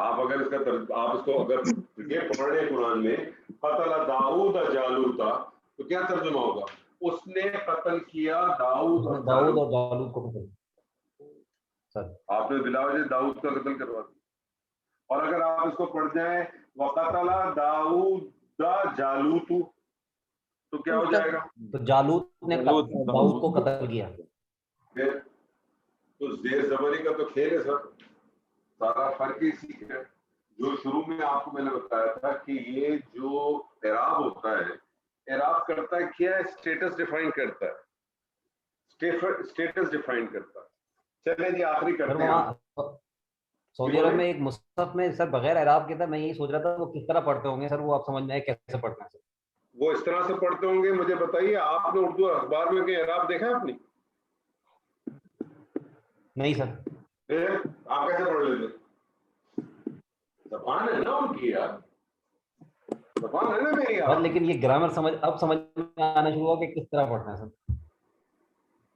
آپ اگر اس کا آپ اس کو اگر یہ پڑھ رہے قرآن میں قتل داؤد جالوتا تو کیا ترجمہ ہوگا؟ اس نے قتل کیا داؤد اور جالوت کو قتل سر. آپ نے بلا وجہ داؤد کا قتل کروا دیا. اور اگر آپ اس کو پڑھ جائیں وقتل داؤد جالوت تو کیا ہو جائے گا؟ تو جالوت نے داؤد کو قتل کیا. تو زیر زبری کا تو کھیل ہے سر. سارا فرق اسی ہے جو شروع میں آپ کو میں نے بتایا تھا کہ یہ جو اعراب ہوتا ہے اعراب کرتا ہے کیا ہے؟ اسٹیٹس ڈیفائن کرتا ہے. اسٹیٹس ڈیفائن کرتا ہے. چلیں جی آخری کرتے ہیں. سعودی عرب میں ایک مصحف میں سر بغیر اعراب کے تھا. میں یہی سوچ رہا تھا وہ کس طرح پڑھتے ہوں گے سر, وہ آپ سمجھ میں آئے کیسے پڑھنا ہے سر؟ وہ اس طرح سے پڑھتے ہوں گے. مجھے بتائیے آپ نے اردو اخبار میں کہ اعراب دیکھا اپنی؟ نہیں سر. آپ کیسے پڑھ لیتے؟ زبان ہے نا ان کی یار, زبان ہے نا میری یار. لیکن یہ گرامر اب سمجھ میں آنا شروع ہوا کہ کس طرح پڑھنا ہے سر.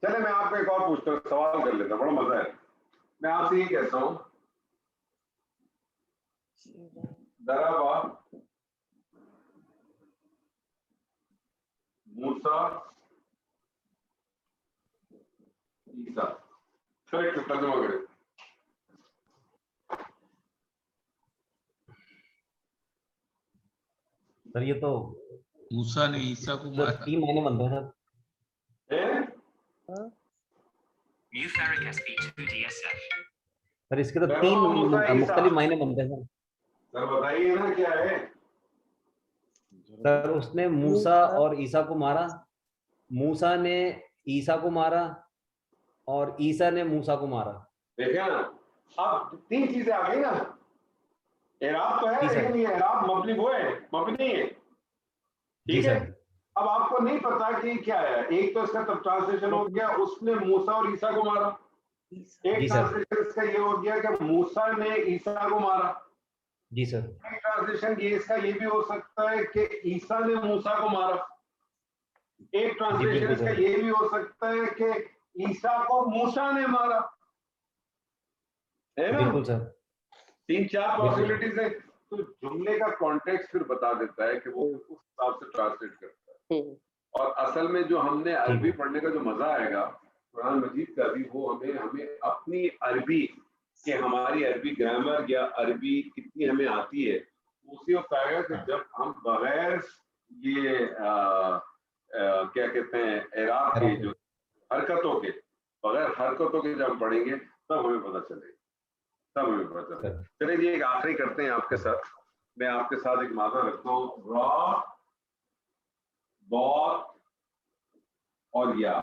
چلے میں آپ کو ایک اور پوچھتا ہوں, سوال کر لیتا ہوں, بڑا مزہ ہے. میں آپ سے یہ کہتا ہوں درابا موسیٰ عیسیٰ, ایک ترجمہ کرے. سر یہ تو موسیٰ نے عیسیٰ کو مارا. 3 معنی بنتے ہیں سر. اس کے تو 3 مختلف معنی بنتے ہیں سر. بتائیے نا کیا ہے سر. اس نے موسیٰ اور عیسیٰ کو مارا, موسیٰ نے عیسیٰ کو مارا, اور عیسیٰ نے موسیٰ کو مارا. دیکھیں نا اب 3 چیزیں آ گئی نا. اعراب تو ہے لیکن یہ اعراب مبنی وہ ہے, مبنی نہیں ہے. ٹھیک ہے. اب آپ کو نہیں پتا کہ کیا ہے. ایک تو اس کا تب ٹرانسلیشن ہو گیا اس نے موسیٰ اور عیسیٰ کو مارا. ایک ٹرانسلیشن اس کا یہ ہو گیا کہ موسیٰ نے عیسیٰ کو مارا. جی سر. ایک ٹرانسلیشن یہ اس کا یہ بھی ہو سکتا ہے کہ عیسیٰ نے موسیٰ کو مارا. ایک ٹرانسلیشن اس کا یہ بھی ہو سکتا ہے کہ عیسیٰ کو موسیٰ نے مارا. ہے نا؟ بالکل سر. 3-4 پاسبلٹیز ہیں. تو جملے کا کانٹیکسٹ پھر بتا دیتا ہے کہ وہ اس حساب سے ٹرانسلیٹ کرتا ہے. اور اصل میں جو ہم نے عربی پڑھنے کا جو مزہ آئے گا قرآن مجید کا بھی, وہ ہمیں اپنی عربی کہ ہماری عربی گرامر یا عربی کتنی ہمیں آتی ہے اسی وقت آئے گا کہ جب ہم بغیر یہ کیا کہتے ہیں اعراب کے جو حرکتوں کے, بغیر حرکتوں کے جب ہم پڑھیں گے تب ہمیں پتہ چلے گا. چلے جی ایک آخری کرتے ہیں آپ کے ساتھ. میں آپ کے ساتھ ایک مادہ رکھتا ہوں, را ضاد اور یا.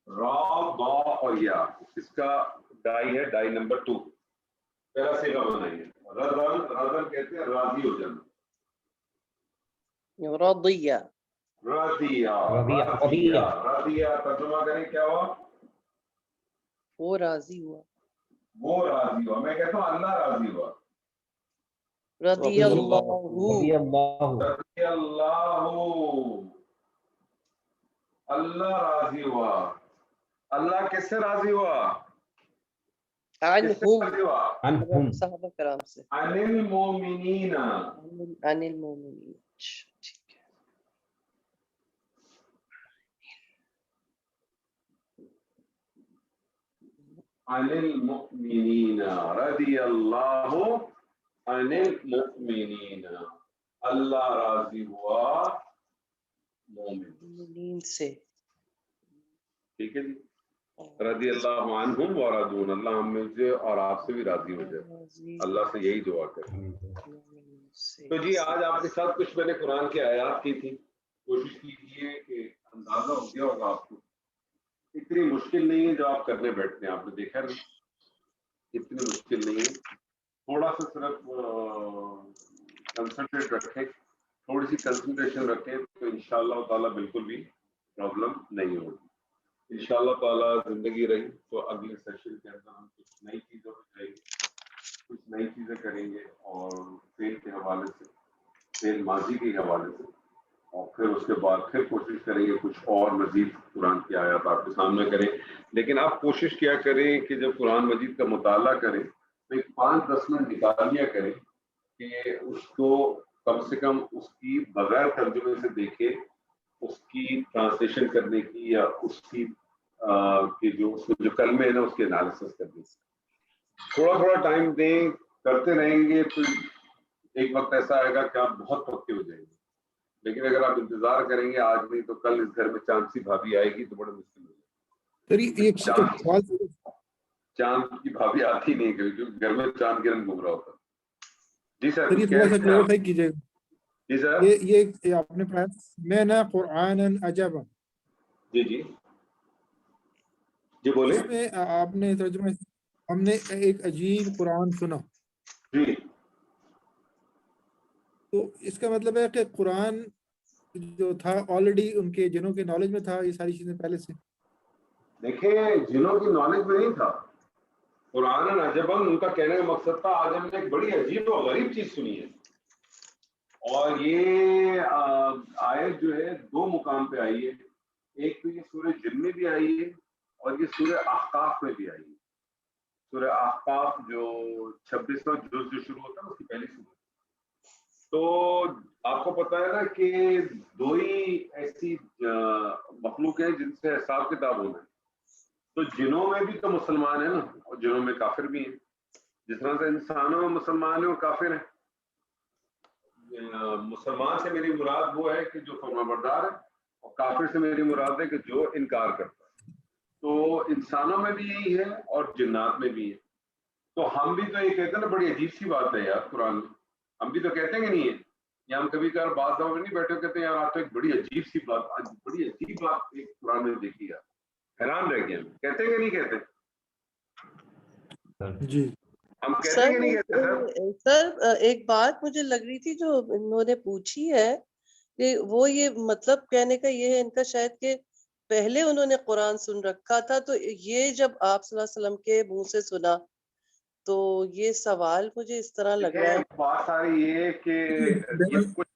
را با اور یا, اس کا ڈائی ہے, ڈائی نمبر 2. پہلا صیغہ بنائیے. رضن کہتے ہیں راضی ہو جانا. رضیہ ترجمہ کریں کیا ہوا؟ وہ راضی ہوا. وہ راضی ہوا. میں کہتا ہوں اللہ راضی ہوا. رضی اللہ اللہ راضی ہوا. اللہ کس سے راضی ہوا؟ عنہم صحابہ کرام سے. عن المؤمنین. عن المؤمنین. ٹھیک ہے. عن المؤمنین رضی اللہ عن المؤمنین. اللہ راضی ہوا مومنین سے. ٹھیک ہے جی. رضی اللہ عنہم ورضون. اللہ ہم سے اور آپ سے بھی راضی ہو جائے. اللہ سے یہی دعا کریں. تو جی آج آپ کے ساتھ کچھ میں نے قرآن کی آیات کی تھی. کوشش کیجیے کہ اندازہ ہو گیا ہوگا آپ کو. اتنی مشکل نہیں ہے جو آپ کرنے بیٹھتے ہیں. آپ نے دیکھا نہیں, اتنی مشکل نہیں ہے. تھوڑا سا صرف کنسنٹریٹ رکھیں, تھوڑی سی کنسنٹریشن رکھیں تو انشاءاللہ تعالیٰ بالکل بھی پرابلم نہیں ہوگی. انشاءاللہ تعالیٰ زندگی رہی تو اگلے سیشن کے اندر ہم کچھ نئی چیزوں پہ جائیں گے, کچھ نئی چیزیں کریں گے, اور فعل کے حوالے سے, فعل ماضی کے حوالے سے, اور پھر اس کے بعد پھر کوشش کریں گے کچھ اور مزید قرآن کی آیات آپ کے سامنے کریں. لیکن آپ کوشش کیا کریں کہ جب قرآن مجید کا مطالعہ کریں ایک 5-10 منٹ نکال لیا کریں کہ اس کو کم سے کم اس کی بغیر ترجمے سے دیکھے، اس کی ٹرانسلیشن کرنے کی یا اس کی کہ جو اس میں جو کلمے ہیں نا اس کے انالیسس کرنے کی تھوڑا تھوڑا ٹائم دیں. کرتے رہیں گے تو ایک وقت ایسا آئے گا کہ آپ بہت پکے ہو جائیں گے. لیکن اگر آپ انتظار کریں گے آج نہیں تو کل اس گھر میں چاند سی بھابھی آئے گی تو بڑا مشکل ہو جائے گا. چاند کی بھابھی آتی نہیں کبھی کیونکہ گھر میں چاند گرن گھوم رہا ہوتا. جی سر تھوڑا سا کلیریفائی کیجیے. جی سر. یہ آپ نے پڑھا سمعنا قرآنا عجبا. جی جی جی بولے. اس میں آپ نے ترجمہ ہم نے ایک عجیب قرآن سنا. جی تو اس کا مطلب ہے کہ قرآن جو تھا آلریڈی ان کے جنوں کے نالج میں تھا یہ ساری چیزیں پہلے سے. دیکھیں جنوں کی نالج میں نہیں تھا. قرآن عجباً ان کا کہنے کا مقصد تھا آج ہم نے ایک بڑی عجیب و غریب چیز سنی ہے. اور یہ آیت جو ہے 2 مقام پہ آئی ہے. ایک تو یہ سورہ جن میں بھی آئی ہے اور یہ سورہ احقاف میں بھی آئی ہے. سورہ احقاف جو 26واں جز جو شروع ہوتا ہے اس کی پہلی سورہ. تو آپ کو پتا ہے نا کہ 2 ہی ایسی مخلوق ہیں جن سے حساب کتاب ہونا ہے. تو جنوں میں بھی تو مسلمان ہیں نا اور جنوں میں کافر بھی ہیں. جس طرح سے انسانوں میں مسلمان ہیں اور کافر ہیں. مسلمان سے میری مراد وہ ہے کہ جو فرمانبردار ہے اور کافر سے میری مراد ہے کہ جو انکار کرتا ہے. تو انسانوں میں بھی یہی ہے اور جنات میں بھی ہے. تو ہم بھی تو یہ کہتے ہیں نا بڑی عجیب سی بات ہے یار قرآن میں. ہم بھی تو کہتے ہیں کہ نہیں ہے یا ہم کبھی کبھار بعض دفعہ میں نہیں بیٹھے کہتے ہیں یار آپ تو ایک بڑی عجیب سی بات بڑی عجیب بات ایک قرآن میں دیکھی یار حیران رہ گئے. کہتے ہیں کہ نہیں کہتے؟ جی ہم کہتے ہیں کہ نہیں کہتے سر ایک بات مجھے لگ رہی تھی جو انہوں نے پوچھی ہے کہ وہ یہ مطلب کہنے کا یہ ہے ان کا شاید کہ پہلے انہوں نے قرآن سن رکھا تھا تو یہ جب آپ صلی اللہ علیہ وسلم کے منہ سے سنا تو یہ سوال مجھے اس طرح لگ رہا ہے. بات ساری یہ کہ یہ کچھ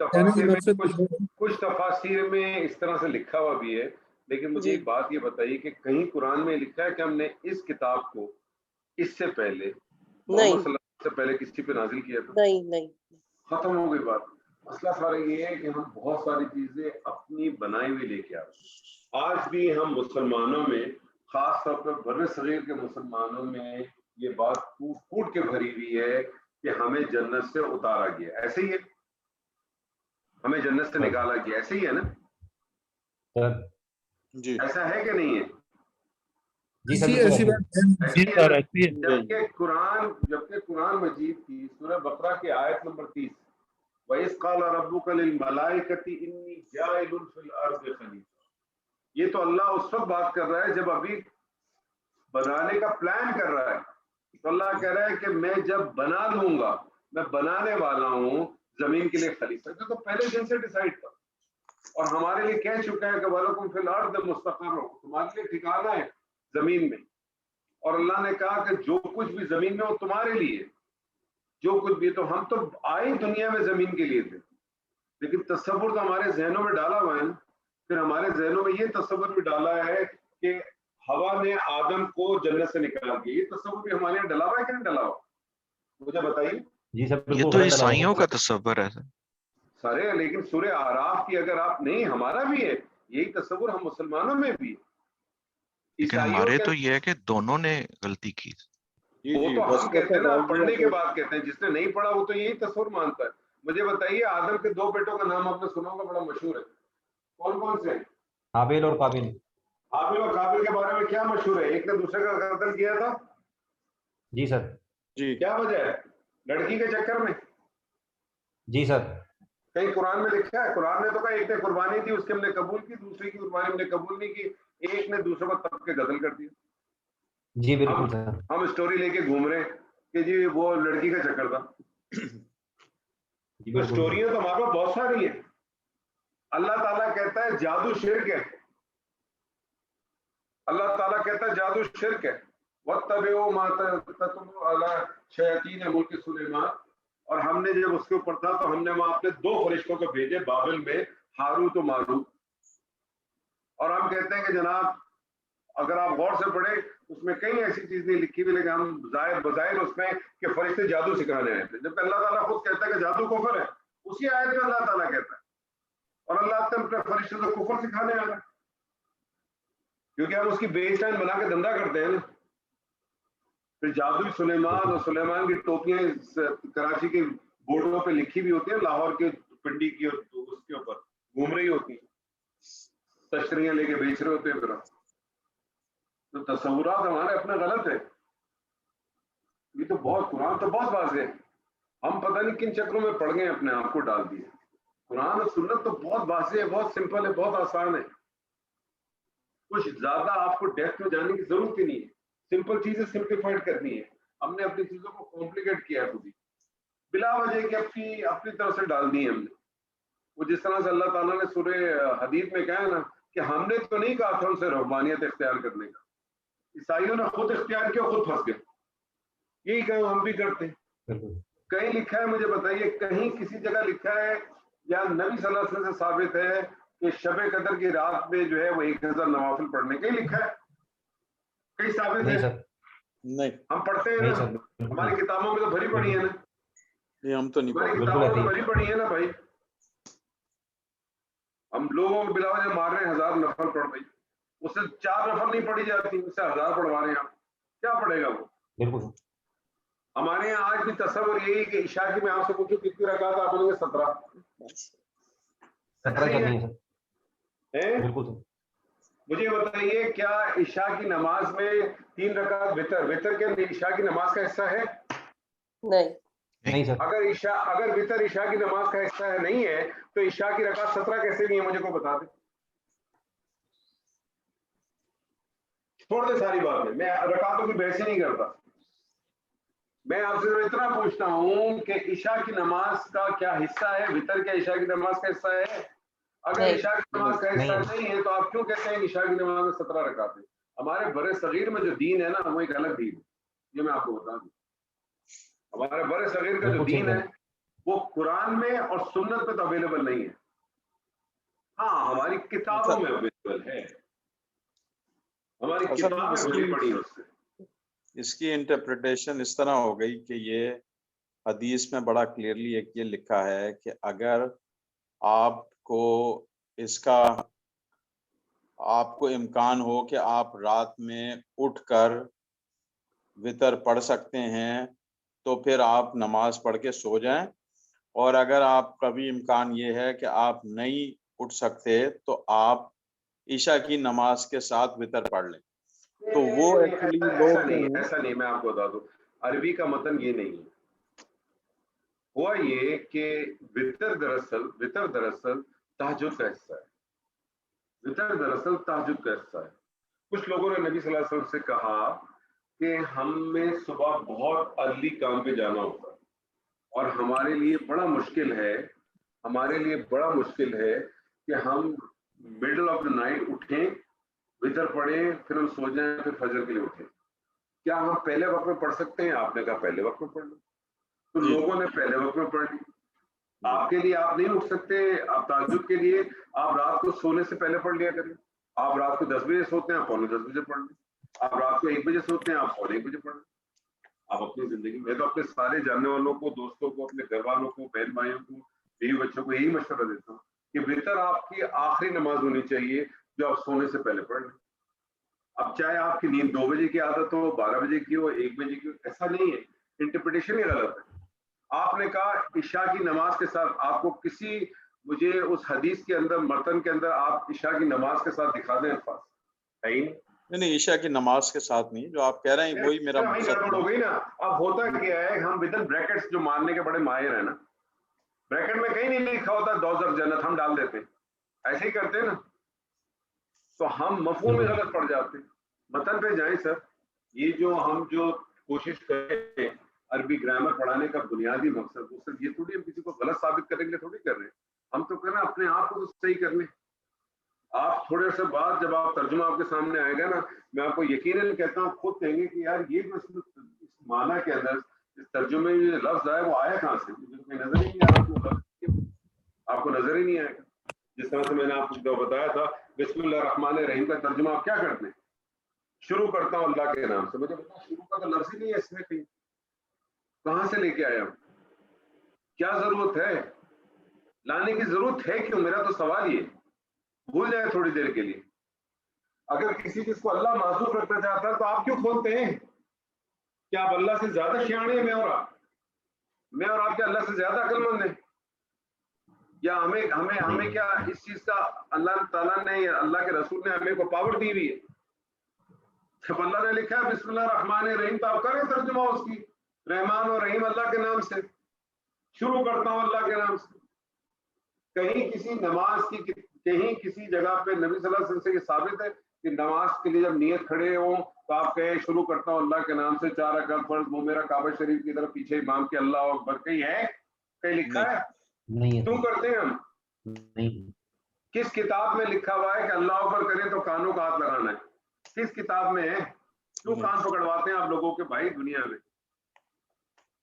تفاسیر میں اس طرح سے لکھا ہوا بھی ہے. لیکن مجھے ایک بات یہ بتائیے کہ کہیں قرآن میں لکھا ہے کہ ہم نے اس کتاب کو اس سے پہلے محمد صلی اللہ علیہ وسلم سے پہلے کسی پہ نازل کیا تھا؟ نہیں. ختم ہو گئی بات. مسئلہ سارا یہ ہے کہ ہم بہت ساری چیزیں اپنی بنائی ہوئی لے کے آ رہے ہیں. آج بھی ہم مسلمانوں میں خاص طور پر بر صغیر کے مسلمانوں میں یہ بات کوٹ کے بھری ہوئی ہے کہ ہمیں جنت سے اتارا گیا. ایسے ہی ہے ہمیں جنت سے نکالا گیا. ایسے ہی ہے نا جی. ایسا ہے کہ نہیں ہے؟ جبکہ قرآن مجید کی سورہ بقرہ کی آیت نمبر 30 وَإِذْ قَالَ رَبُّكَ لِلْمَلَائِكَةِ إِنِّي جَاعِلٌ فِي الْأَرْضِ خَلِيفَةً. یہ تو اللہ اس وقت بات کر رہا ہے جب ابھی بنانے کا پلان کر رہا ہے. تو اللہ کہہ رہا ہے کہ میں جب بنا لوں گا میں بنانے والا ہوں زمین کے لیے خلیفہ. تو پہلے دن سے ڈیسائیڈ تھا اور ہمارے لیے کہہ چکا ہے کہ وَلَكُمْ فِي الْأَرْضِ مُسْتَقَرٌّ. تمہارے لیے ٹھکانہ ہے زمین میں. اور اللہ نے کہا کہ جو کچھ بھی زمین میں وہ تمہارے لیے جو کچھ بھی. تو ہم تو آئے دنیا میں زمین کے لیے تھے لیکن تصور تو ہمارے ذہنوں میں ڈالا ہوا ہے. پھر ہمارے ذہنوں میں یہ تصور بھی ڈالا ہے کہ ہوا نے آدم کو جنت سے نکال دیا. یہ تصور بھی ہمارے یہاں ڈلا ہوا ہے کہ نہیں ڈلا ہوا؟ مجھے بتائیے. یہ تو عیسائیوں کا تصور ہے سارے. لیکن سورہ اعراف کی اگر آپ نہیں ہمارا بھی ہے یہی تصور ہم مسلمانوں میں بھی. لیکن ہمارے تو یہ ہے کہ دونوں نے غلطی کی. وہ تو ہم کہتے ہیں نا پڑھنے کے بعد کہتے ہیں. جس نے نہیں پڑھا وہ تو یہی تصور مانتا ہے. مجھے بتائیے آدم کے 2 بیٹوں کا نام آپ نے سنا ہوگا بڑا مشہور ہے. کون کون سے؟ حابیل اور قابیل. حابیل اور قابیل کے بارے میں کیا مشہور ہے؟ ایک نے دوسرے کا قتل کیا تھا. جی سر. جی. کیا وجہ ہے؟ لڑکی کے چکر میں. جی سر. کہیں قرآن میں لکھا ہے؟ قرآن نے تو کہا ایک نے قربانی دی اس کے ہم نے قبول کی, دوسری کی قربانی ہم نے قبول نہیں کی, ایک نے دوسرے کو تب کے قتل کر دیا. جی بالکل سر. ہم اسٹوری لے کے گھوم رہے کہ جی وہ لڑکی کا چکر تھا. اسٹوریاں تو ہمارے پاس بہت ساری ہیں. اللہ تعالیٰ کہتا ہے جادو شرک ہے. اللہ تعالیٰ کہتا ہے جادو شرک ہے. وَاتَّبِعُوا مَا تَتْلُو عَلَىٰ شَيَاطِینِ مُلْکِ سُلَیمان. اور ہم نے جب اس کے اوپر تھا تو ہم نے وہاں اپنے 2 فرشتوں کو بھیجے بابل میں, ہاروت و ماروت. اور ہم کہتے ہیں کہ جناب اگر آپ غور سے پڑھیں اس میں کئی ایسی چیز نہیں لکھی ہوئی، لیکن ہم بظاہر اس میں کہ فرشتے جادو سکھانے آئے تھے، جبکہ اللہ تعالیٰ خود کہتا ہے کہ جادو کفر ہے، اسی آیت میں اللہ تعالیٰ کہتا ہے، اور اللہ تعالیٰ فرشتے کو کفر سکھانے آ رہا ہے، کیونکہ ہم اس کی بیس لائن بنا کے دھندا کرتے ہیں نا. پھر جادو سلیمان اور سلیمان کی ٹوپیاں کراچی کے بورڈوں پہ لکھی بھی ہوتی ہیں، لاہور کے پنڈی کی اور اس کے اوپر گھوم رہی ہوتی ہیں، تشتریاں لے کے بیچ رہے ہوتے ہیں. پھر تو تصورات ہمارے اپنے غلط ہے. یہ تو بہت قرآن تو بہت واضح ہے، ہم پتہ نہیں کن چکروں میں پڑ گئے اپنے آپ کو ڈال دیے. قرآن اور سنت تو بہت واضح ہے، بہت سمپل ہے، بہت آسان ہے. کچھ زیادہ آپ کو ڈیپتھ میں جانے کی ضرورت ہی نہیں ہے، سمپل چیزیں سمپلیفائڈ کرنی ہے. ہم نے اپنی چیزوں کو کمپلیکیٹ کیا ہے خود ہی بلا وجہ کی اپنی طرف سے ڈال دی ہے ہم نے. وہ جس طرح سے اللہ تعالیٰ نے سورہ حدید میں کہا ہے نا کہ ہم نے تو نہیں کہا تھا ان سے رحمانیت اختیار کرنے کا، عیسائیوں نے خود اختیار کیا، خود پھنس گئے. یہی کام ہم بھی کرتے ہیں. کہیں لکھا ہے مجھے بتائیے، کہیں کسی جگہ لکھا ہے یا نبی صلی اللہ علیہ وسلم سے ثابت ہے کہ شب قدر کی رات میں جو ہے وہ 1000 نوافل پڑھنے؟ کہیں لکھا ہے؟ کہیں ثابت ہے؟ نہیں ہم پڑھتے ہیں نا، ہماری کتابوں میں تو بھری پڑی ہے نا، یہ ہم تو نہیں ہماری کتابوں میں بھری پڑی ہے نا بھائی. ہم لوگوں کو بلا وجہ مار رہے ہیں 1000 نفل پڑھ بھائی، اس سے 4 نفل نہیں پڑھی جاتی، اس سے 1000 پڑھوا رہے ہیں. آپ کیا پڑھے گا وہ؟ بالکل. ہمارے یہاں آج بھی تصور یہی کہ عشاء کی میں آپ سے پوچھوں کتنی رکعت آپ بولیں گے 17. 17 چلتی ہیں سر. بالکل. مجھے بتائیے کیا عشاء کی نماز میں 3 رکعت وتر کے عشاء کی نماز کا حصہ ہے؟ نہیں سر. اگر وتر عشاء کی نماز کا حصہ ہے نہیں ہے تو عشاء کی رکعت 17 کیسے نہیں ہے؟ مجھے کو بتا دیں. چھوڑ دیں ساری بات میں رکعتوں کی بحث ہی نہیں کرتا. میں آپ سے اتنا پوچھتا ہوں کہ عشاء کی نماز کا کیا حصہ ہے؟ وتر کے عشاء کی نماز کا حصہ ہے؟ اگر عشاء کی نماز کا حصہ نہیں ہے تو آپ کیوں کہتے ہیں عشاء کی نماز میں 17 رکعتیں؟ ہمارے بر صغیر میں جو دین ہے نا وہ ایک الگ دین ہے، یہ میں آپ کو بتا دوں. ہمارے بر صغیر کا جو دین ہے وہ قرآن میں اور سنت پہ تو اویلیبل نہیں ہے. ہاں ہماری کتابوں میں اویلیبل ہے، ہماری کتابیں بھری پڑی ہیں. اس سے اس کی انٹرپریٹیشن اس طرح ہو گئی کہ یہ حدیث میں بڑا کلیئرلی ایک یہ لکھا ہے کہ اگر آپ کو امکان ہو کہ آپ رات میں اٹھ کر وتر پڑھ سکتے ہیں تو پھر آپ نماز پڑھ کے سو جائیں، اور اگر آپ کبھی امکان یہ ہے کہ آپ نہیں اٹھ سکتے تو آپ عشاء کی نماز کے ساتھ وتر پڑھ لیں. تو وہ ایکچولی ایسا نہیں، میں آپ کو بتا دوں عربی کا متن یہ نہیں ہے. ہوا یہ کہ وتر دراصل تہجد کا حصہ ہے. وتر دراصل تہجد کا حصہ ہے. کچھ لوگوں نے نبی صلی اللہ علیہ وسلم سے کہا کہ ہمیں صبح بہت ارلی کام پہ جانا ہوتا ہے اور ہمارے لیے بڑا مشکل ہے کہ ہم مڈل آف دا نائٹ اٹھیں، وتر پڑھیں، پھر ہم سو جائیں، پھر فجر کے لیے اٹھیں. کیا ہم پہلے وقت میں پڑھ سکتے ہیں؟ آپ نے کہا پہلے وقت میں پڑھ لیں، تو لوگوں نے پہلے وقت میں پڑھ لی. آپ کے لیے آپ نہیں اٹھ سکتے، آپ تہجد کے لیے آپ رات کو سونے سے پہلے پڑھ لیا کریں. آپ رات کو 10 بجے سوتے ہیں، آپ 9:45 بجے پڑھ لیں. آپ رات کو 1 بجے سوتے ہیں، آپ 1:15 بجے پڑھ لیں. آپ اپنی زندگی میں تو اپنے سارے جاننے والوں کو، دوستوں کو، اپنے گھر والوں کو، بہن بھائیوں کو، بیوی بچوں کو یہی مشورہ دیتا ہوں کہ وتر آپ کی آخری نماز ہونی چاہیے جو آپ سونے سے پہلے پڑھ لیں. اب چاہے آپ کی نیند 2 بجے کی عادت ہو، 12 بجے کی ہو، 1 بجے کی ہو، ایسا نہیں ہے. انٹرپریٹیشن ہی غلط ہے. آپ نے کہا عشاء کی نماز کے ساتھ، آپ کو مجھے اس حدیث کے اندر متن کے اندر آپ عشاء کی نماز کے ساتھ دکھا دیں الفاظ. ہے ہی نہیں، عشاء کی نماز کے ساتھ نہیں، جو آپ کہہ رہے ہیں وہی میرا مقصد ہو گئی نا. اب ہوتا کیا ہے، ہم ودن بریکٹس جو ماننے کے بڑے ماہر ہیں نا، بریکٹ میں کہیں نہیں لکھا ہوتا دوزخ جنت، ہم ڈال دیتے ہیں، ایسے ہی کرتے ہیں نا، تو ہم مفہوم میں غلط پڑ جاتے ہیں. متن پہ جائیں سر. یہ جو کوشش کریں عربی گرامر پڑھانے کا بنیادی مقصد وہ صرف یہ تھوڑی ہم کسی کو غلط ثابت کرنے کے لیے تھوڑی کر رہے ہیں. ہم تو کہنا اپنے آپ کو تو صحیح کرنے. آپ تھوڑے سے بعد جب آپ ترجمہ آپ کے سامنے آئے گا نا، میں آپ کو یقیناً کہتا ہوں خود کہیں گے کہ یار یہ جو اس معنی کے اندر اس ترجمے میں یہ لفظ آیا وہ آیا کہاں سے؟ مجھے کوئی نظر ہی نہیں آ رہا. آپ کو نظر ہی نہیں آئے گا. جس طرح سے میں نے آپ کو بتایا تھا بسم اللہ الرحمن الرحیم کا ترجمہ آپ کیا کرتے ہیں؟ شروع کرتا ہوں اللہ کے نام سے. مجھے بتا شروع کا تو لفظ ہی نہیں ہے اس میں کہیں, کہاں سے لے کے آیا, کیا ضرورت ہے لانے کی, ضرورت ہے کیوں؟ میرا تو سوال یہ, بھول جائے تھوڑی دیر کے لیے. اگر کسی چیز کو اللہ معذور رکھنا چاہتا ہے تو آپ کیوں کھولتے ہیں؟ کیا آپ اللہ سے زیادہ شیانے ہیں میں اور آپ کیا اللہ سے زیادہ عقل مند ہیں؟ یا ہمیں کیا اس چیز کا اللہ تعالیٰ نے یا اللہ کے رسول نے ہمیں کو پاور دی ہوئی ہے؟ جب اللہ نے لکھا ہے بسم اللہ الرحمن الرحیم تو آپ کریں ترجمہ اس کی, رحمان اور رحیم اللہ کے نام سے, شروع کرتا ہوں اللہ کے نام سے. کہیں کسی نماز کی کہیں کسی جگہ پہ نبی صلی اللہ علیہ وسلم سے یہ ثابت ہے کہ نماز کے لیے جب نیت کھڑے ہوں تو آپ کہیں شروع کرتا ہوں اللہ کے نام سے, 4 رکعت فرض, وہ میرا کعبہ شریف کی طرف پیچھے امام کے اللہ اکبر, کہیں ہے؟ کہیں لکھا ہے؟ نہیں. کیوں کرتے ہیں ہم؟ نہیں. کس کتاب میں لکھا ہوا ہے کہ اللہ اکبر کریں تو کانوں کا ہاتھ لگانا ہے؟ کس کتاب میں ہے؟ کیوں کان پکڑواتے ہیں آپ لوگوں کے بھائی دنیا میں؟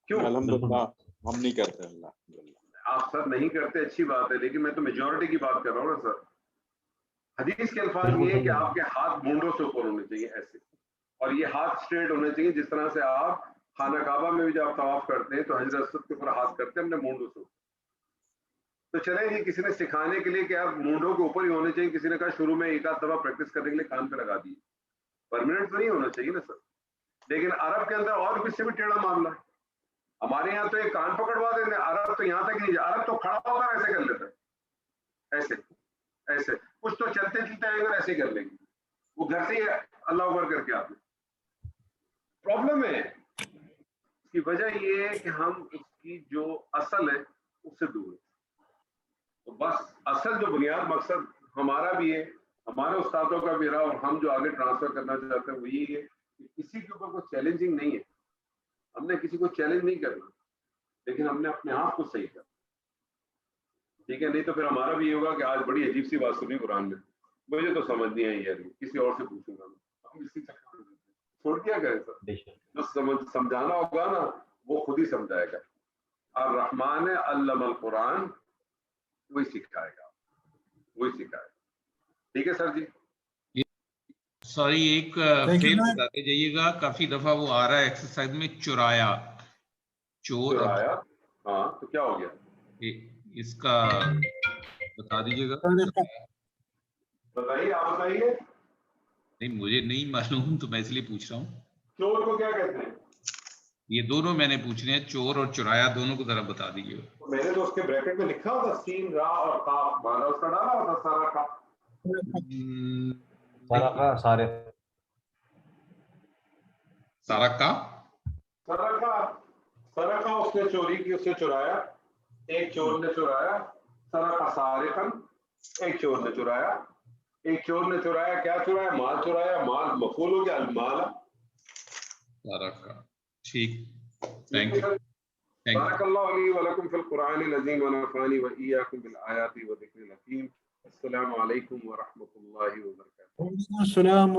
کیوں؟ الحمدللہ ہم نہیں کرتے. اللہ آپ سر نہیں کرتے, اچھی بات ہے, لیکن میں تو میجورٹی کی بات کر رہا ہوں نا سر. حدیث کے الفاظ یہ ہے کہ آپ کے ہاتھ مونڈوں سے اوپر ہونے چاہیے ایسے, اور یہ ہاتھ اسٹریٹ ہونے چاہیے جس طرح سے آپ خانہ کعبہ میں بھی جب آپ طواف کرتے ہیں تو حجر اسود کے اوپر ہاتھ کرتے ہیں اپنے مونڈوں سے. تو چلیں یہ کسی نے سکھانے کے لیے کہ آپ مونڈوں کے اوپر ہی ہونے چاہیے, کسی نے کہا شروع میں ایک آدھ دفعہ پریکٹس کرنے کے لیے کان پہ لگا دیے, پرماننٹ تو نہیں ہونا چاہیے نا سر. لیکن عرب کے اندر اور اس سے بھی ٹیڑھا معاملہ ہے. ہمارے یہاں تو ایک کان پکڑوا دیتے ہیں, عرب تو یہاں تک نہیں, عرب تو کھڑا ہو کر ایسے کر لیتا ہے, ایسے کچھ تو چلتے آئیں گے ایسے کر لیں گے, وہ گھر سے ہی اللہ اکبر کر کے آتے. پرابلم ہے, اس کی وجہ یہ ہے کہ ہم اس کی جو اصل ہے اس سے دور ہیں. تو بس اصل جو بنیاد مقصد ہمارا بھی ہے, ہمارے استادوں کا بھی رہا, اور ہم جو آگے ٹرانسفر کرنا چاہتے ہیں وہ یہی ہے کہ کسی کے اوپر کوئی چیلنجنگ نہیں ہے. ہم نے کسی کو چیلنج نہیں کرنا, لیکن ہم نے اپنے آپ کو صحیح کرنا. ٹھیک ہے, نہیں تو پھر ہمارا بھی یہ ہوگا کہ آج بڑی عجیب سی بات سنی قرآن میں, مجھے تو سمجھ نہیں آئی یار, کسی اور سے پوچھوں گا. ہم اسی چکر میں چھوڑ دیا کریں سر, جو سمجھانا ہوگا نا وہ خود ہی سمجھائے گا. الرحمن علم القرآن, وہی سکھائے گا, وہی سکھائے گا. ٹھیک ہے سر جی. سوری ایک فیل بتاتے جائیے گا, کافی دفعہ وہ آ رہا ہے ایکسرسائز میں, چورایا, چور. چورایا, ہاں تو کیا ہو گیا اس کا بتا دیجیے گا. بتائیے, آپ بتائیے. نہیں مجھے نہیں معلوم تو میں اس لیے پوچھ رہا ہوں. چور کو کیا کہتے ہیں؟ یہ دونوں میں نے پوچھنے ہیں, چور اور چورایا دونوں کو ذرا بتا دیجیے گا. میں نے تو اس کے بریکٹ میں لکھا ہوتا سین را اور قاف, مانا اس کا ڈالا ہوتا سارا کا. سرقہ اس نے چوری کی, اس نے چورایا, ایک چور نے چورایا. سرقہ سارقن, ایک چور نے چورایا, ایک چور نے چورایا, کیا چورایا؟ مال چورایا. مال مفعول ہو گیا المال. سرقہ. ٹھیک, تھینک یو. بارک اللہ علی ولکم فی القرآن العظیم ونفعنی وإیاکم بالآیات والذکر الحکیم. السلام علیکم ورحمۃ اللہ وبرکاتہ. السلام.